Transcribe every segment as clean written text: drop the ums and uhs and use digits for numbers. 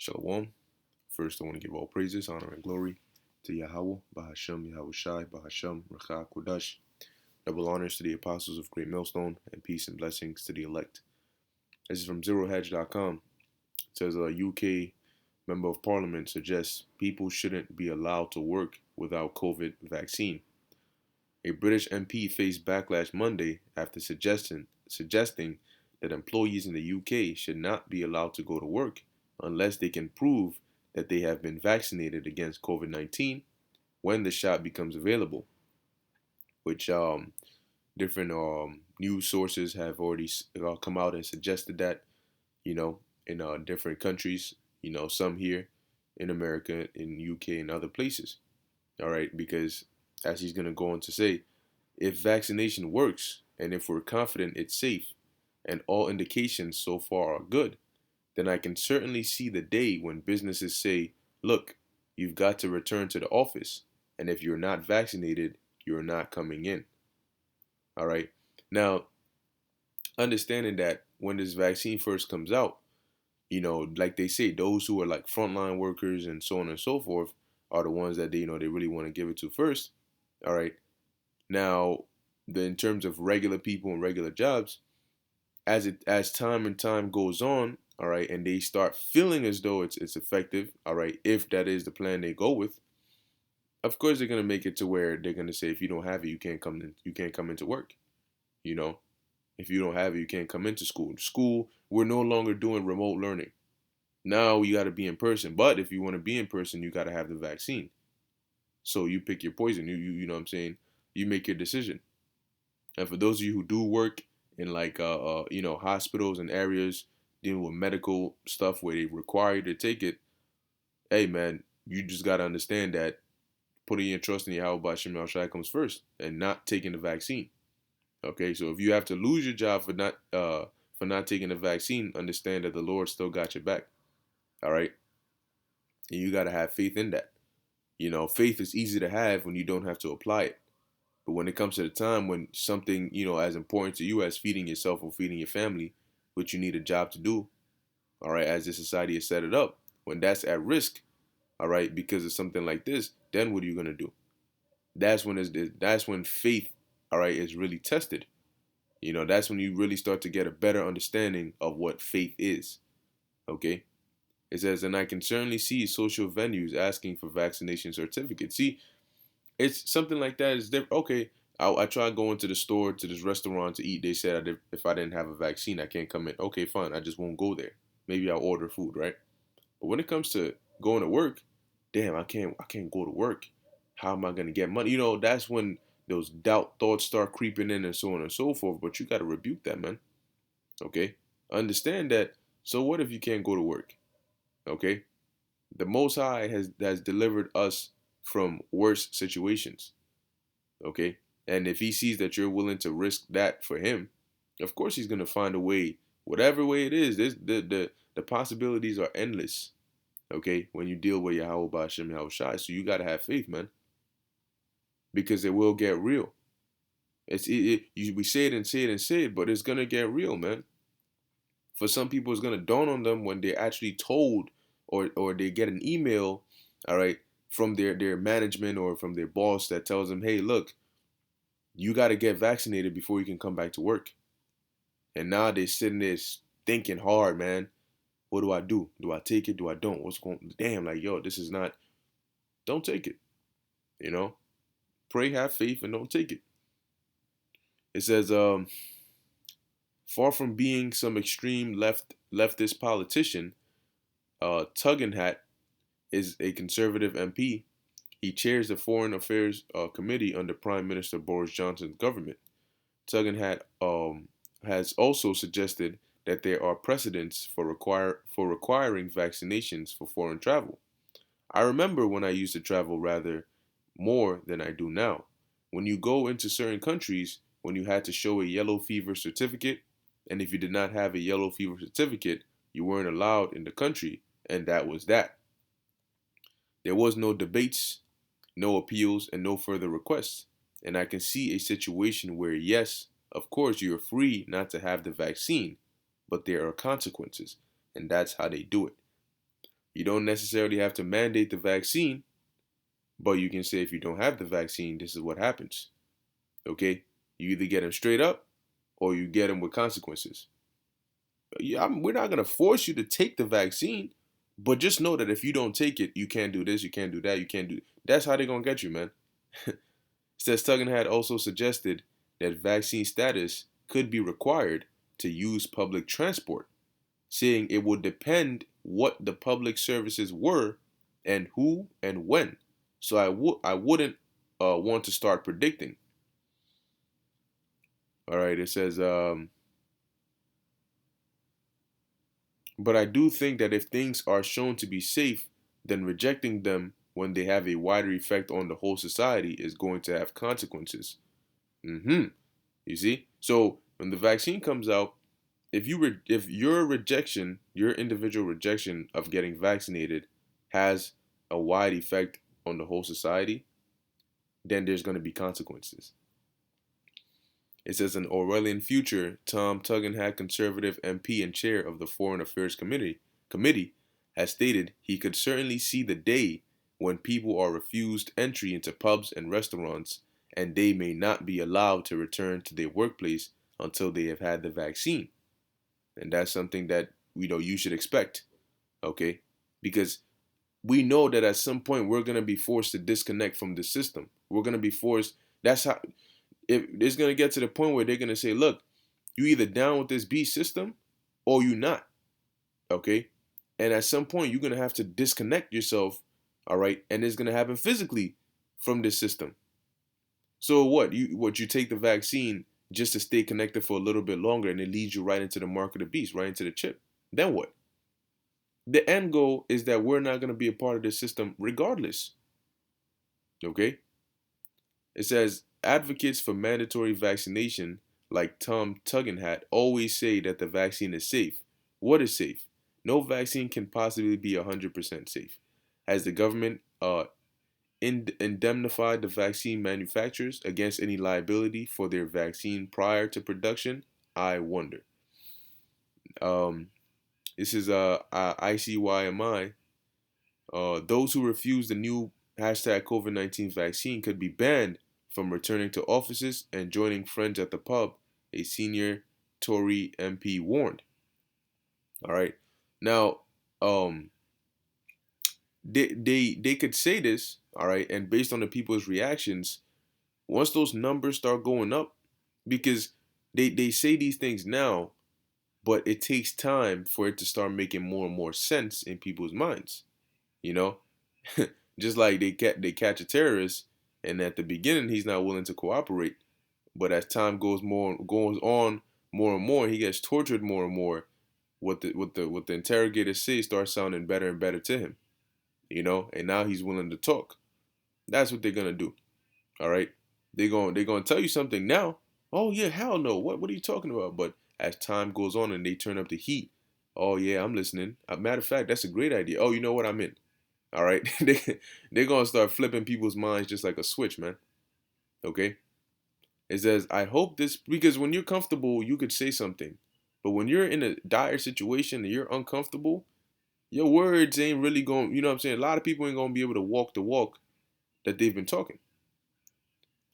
Shalom. First, I want to give all praises, honor, and glory to Yahweh, Bahashem, Yahweh Shai, Bahashem, Recha, Kodash. Double honors to the apostles of Great Millstone, and peace and blessings to the elect. This is from ZeroHedge.com. It says a UK member of parliament suggests people shouldn't be allowed to work without COVID vaccine. A British MP faced backlash Monday after suggesting that employees in the UK should not be allowed to go to work unless they can prove that they have been vaccinated against COVID-19 when the shot becomes available, which different news sources have already come out and suggested that, in different countries, some here in America, in UK, and other places. All right, because as he's going to go on to say, if vaccination works and if we're confident it's safe and all indications so far are good, then I can certainly see the day when businesses say, look, you've got to return to the office, and if you're not vaccinated, you're not coming in. All right. Now, understanding that when this vaccine first comes out, like they say, those who are like frontline workers and so on and so forth are the ones that they really want to give it to first. All right. Now, in terms of regular people and regular jobs, as time and time goes on, all right, and they start feeling as though it's effective, all right, if that is the plan they go with, of course they're gonna make it to where they're gonna say if you don't have it, you can't come into work. You know, if you don't have it, you can't come into school. School, we're no longer doing remote learning. Now you got to be in person. But if you want to be in person, you got to have the vaccine. So you pick your poison. You know what I'm saying? You make your decision. And for those of you who do work in like hospitals and areas dealing with medical stuff where they require you to take it, hey man, you just gotta understand that putting your trust in Yahweh Bashim Shai comes first, and not taking the vaccine. Okay, so if you have to lose your job for not taking the vaccine, understand that the Lord still got your back. All right, and you gotta have faith in that. Faith is easy to have when you don't have to apply it. But when it comes to the time when something, as important to you as feeding yourself or feeding your family, which you need a job to do, all right, as the society has set it up, when that's at risk, all right, because of something like this, then what are you gonna do? That's when faith, all right, is really tested. That's when you really start to get a better understanding of what faith is. Okay? It says, and I can certainly see social venues asking for vaccination certificates. See, it's something like that is different. Okay, I tried going to the store, to this restaurant to eat. They said if I didn't have a vaccine, I can't come in. Okay, fine. I just won't go there. Maybe I'll order food, right? But when it comes to going to work, damn, I can't go to work. How am I gonna get money? That's when those doubt thoughts start creeping in and so on and so forth. But you gotta rebuke that, man. Okay? Understand that. So what if you can't go to work? Okay? The Most High has delivered us from worse situations. Okay? And if he sees that you're willing to risk that for him, of course he's gonna find a way, whatever way it is. The possibilities are endless. Okay, when you deal with Yahweh Ba'Shem Yahweh Shai, so you gotta have faith, man, because it will get real. We say it and say it and say it, but it's gonna get real, man. For some people, it's gonna dawn on them when they're actually told, or they get an email, all right, from their management or from their boss that tells them, hey, look, you gotta get vaccinated before you can come back to work. And now they're sitting there thinking hard, man. What do I do? Do I take it? Do I don't? What's going? Damn, like yo, this is not. Don't take it. You know, pray, have faith, and don't take it. It says, far from being some extreme leftist politician, Tuggenhat is a conservative MP. He chairs the Foreign Affairs Committee under Prime Minister Boris Johnson's government. Tuggenhat has also suggested that there are precedents for requiring vaccinations for foreign travel. I remember when I used to travel rather more than I do now. When you go into certain countries, when you had to show a yellow fever certificate, and if you did not have a yellow fever certificate, you weren't allowed in the country, and that was that. There was no debates, no appeals, and no further requests. And I can see a situation where, yes, of course, you're free not to have the vaccine, but there are consequences, and that's how they do it. You don't necessarily have to mandate the vaccine, but you can say if you don't have the vaccine, this is what happens. Okay? You either get them straight up or you get them with consequences. Yeah, we're not going to force you to take the vaccine, but just know that if you don't take it, you can't do this, you can't do that, you can't do. That's how they're going to get you, man. Says Tuggan had also suggested that vaccine status could be required to use public transport, saying it would depend what the public services were and who and when. So I wouldn't want to start predicting. All right, it says, but I do think that if things are shown to be safe, then rejecting them when they have a wider effect on the whole society is going to have consequences. Mm-hmm. You see? So when the vaccine comes out, if your rejection, your individual rejection of getting vaccinated has a wide effect on the whole society, then there's going to be consequences. It says in Orwellian future, Tom Tugendhat, conservative MP and chair of the Foreign Affairs Committee, has stated he could certainly see the day when people are refused entry into pubs and restaurants, and they may not be allowed to return to their workplace until they have had the vaccine. And that's something that you should expect, okay? Because we know that at some point we're gonna be forced to disconnect from the system. We're gonna be forced. That's how it's gonna get to the point where they're gonna say, "Look, you either down with this beast system, or you not." Okay, and at some point you're gonna have to disconnect yourself. All right, and it's gonna happen physically from this system. So what you take the vaccine just to stay connected for a little bit longer, and it leads you right into the mark of the beast, right into the chip. Then what? The end goal is that we're not gonna be a part of this system regardless. Okay. It says advocates for mandatory vaccination, like Tom Tugendhat, always say that the vaccine is safe. What is safe? No vaccine can possibly be 100% safe. Has the government indemnified the vaccine manufacturers against any liability for their vaccine prior to production? I wonder. Um, this is ICYMI. Those who refuse the new hashtag COVID-19 vaccine could be banned from returning to offices and joining friends at the pub, a senior Tory MP warned. All right. Now, um, they could say this, all right, and based on the people's reactions, once those numbers start going up, because they say these things now, but it takes time for it to start making more and more sense in people's minds. You know, just like they catch a terrorist, and at the beginning he's not willing to cooperate, but as time goes on more and more, he gets tortured more and more. What the interrogators say starts sounding better and better to him, and now he's willing to talk. That's what they're gonna do. All right, they're gonna tell you something now. Oh yeah, hell no. What are you talking about? But as time goes on and they turn up the heat, oh yeah, I'm listening. Matter of fact, that's a great idea. Oh, you know what, I'm in. All right, they're gonna start flipping people's minds just like a switch, man. Okay. It says, I hope this, because when you're comfortable, you could say something. But when you're in a dire situation and you're uncomfortable, your words ain't really going, you know what I'm saying? A lot of people ain't going to be able to walk the walk that they've been talking.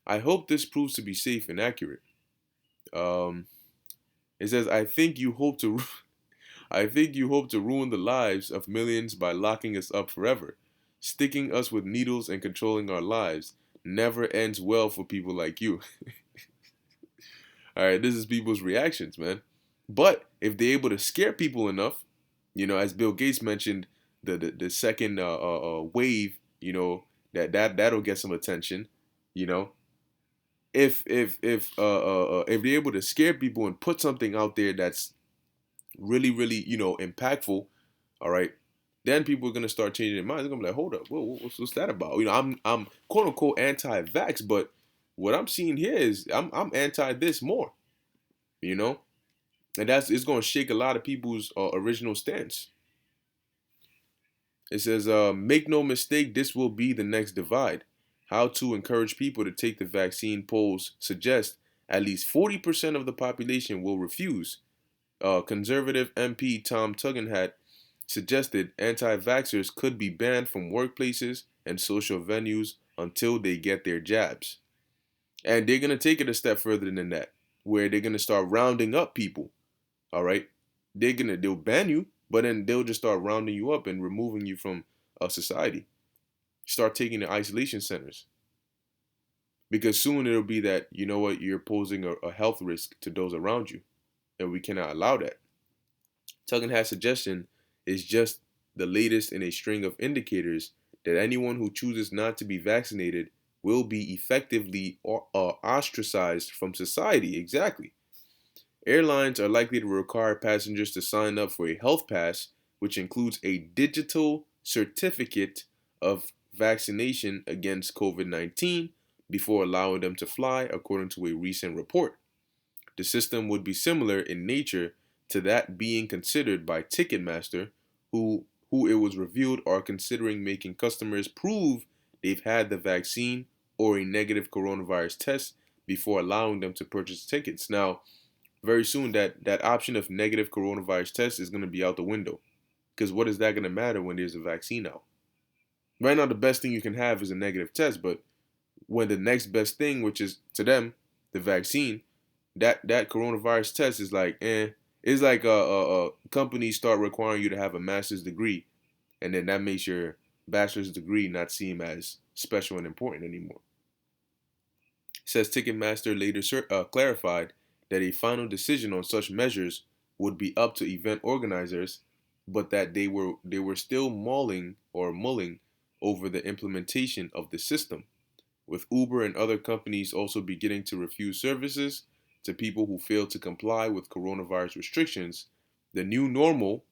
I hope this proves to be safe and accurate. Um, it says, I think you hope to ruin the lives of millions by locking us up forever. Sticking us with needles and controlling our lives never ends well for people like you. All right, this is people's reactions, man. But if they're able to scare people enough, as Bill Gates mentioned, the second wave, that'll get some attention, you know. If they're able to scare people and put something out there that's really really impactful, all right, then people are gonna start changing their minds. They're gonna be like, hold up, what's that about? I'm quote unquote anti-vax, but what I'm seeing here is I'm anti this more, you know, and it's gonna shake a lot of people's original stance. It says, make no mistake, this will be the next divide. How to encourage people to take the vaccine polls suggest at least 40% of the population will refuse. Conservative MP Tom Tugendhat suggested anti-vaxxers could be banned from workplaces and social venues until they get their jabs. And they're going to take it a step further than that, where they're going to start rounding up people. All right. They'll ban you, but then they'll just start rounding you up and removing you from society. Start taking the isolation centers. Because soon it'll be that, you know what, you're posing a health risk to those around you. And we cannot allow that. Tuggan Hat's suggestion is just the latest in a string of indicators that anyone who chooses not to be vaccinated will be effectively ostracized from society. Exactly. Airlines are likely to require passengers to sign up for a health pass, which includes a digital certificate of vaccination against COVID-19 before allowing them to fly, according to a recent report. The system would be similar in nature to that being considered by Ticketmaster, who it was revealed are considering making customers prove they've had the vaccine or a negative coronavirus test before allowing them to purchase tickets. Now, very soon that option of negative coronavirus test is going to be out the window, because what is that going to matter when there's a vaccine out? Right now, the best thing you can have is a negative test, but when the next best thing, which is to them the vaccine, that coronavirus test is like it's like companies start requiring you to have a master's degree, and then that makes your bachelor's degree not seem as special and important anymore. It says Ticketmaster later clarified that a final decision on such measures would be up to event organizers, but that they were still mulling over the implementation of the system, with Uber and other companies also beginning to refuse services to people who fail to comply with coronavirus restrictions. The new normal,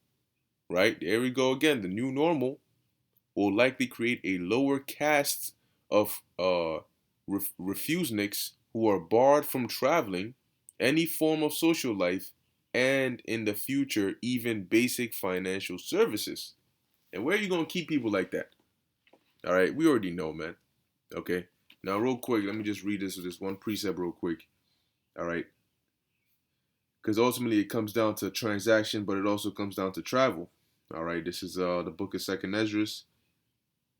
right? There we go again. The new normal will likely create a lower caste of refuseniks who are barred from traveling, any form of social life, and in the future, even basic financial services. And where are you going to keep people like that? All right, we already know, man. Okay. Now, real quick, let me just read this one precept real quick. All right. Because ultimately it comes down to transaction, but it also comes down to travel. All right. This is the book of Second Esdras,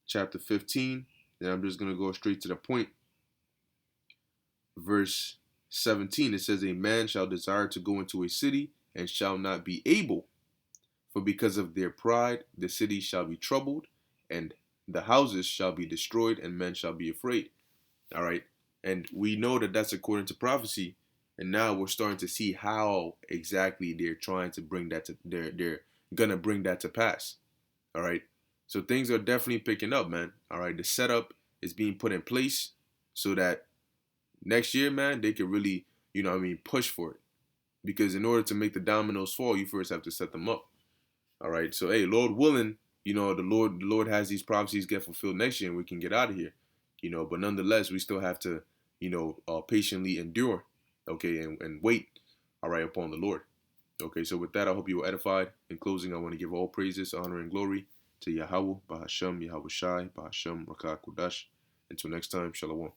chapter 15. And I'm just going to go straight to the point. Verse 17, it says, a man shall desire to go into a city and shall not be able. For because of their pride, the city shall be troubled, and the houses shall be destroyed, and men shall be afraid. All right. And we know that that's according to prophecy. And now we're starting to see how exactly they're trying to bring that to they're gonna bring that to pass. All right. So things are definitely picking up, man. All right. The setup is being put in place so that next year, man, they could really, push for it. Because in order to make the dominoes fall, you first have to set them up. All right. So hey, Lord willing, the Lord has these prophecies get fulfilled next year and we can get out of here. But nonetheless, we still have to, patiently endure, okay, and wait, all right, upon the Lord. Okay, so with that, I hope you were edified. In closing, I want to give all praises, honor, and glory to Yahweh, Bahashem, Yahweh Shai, Bahashem, Rakah Kudash. Until next time, Shalom.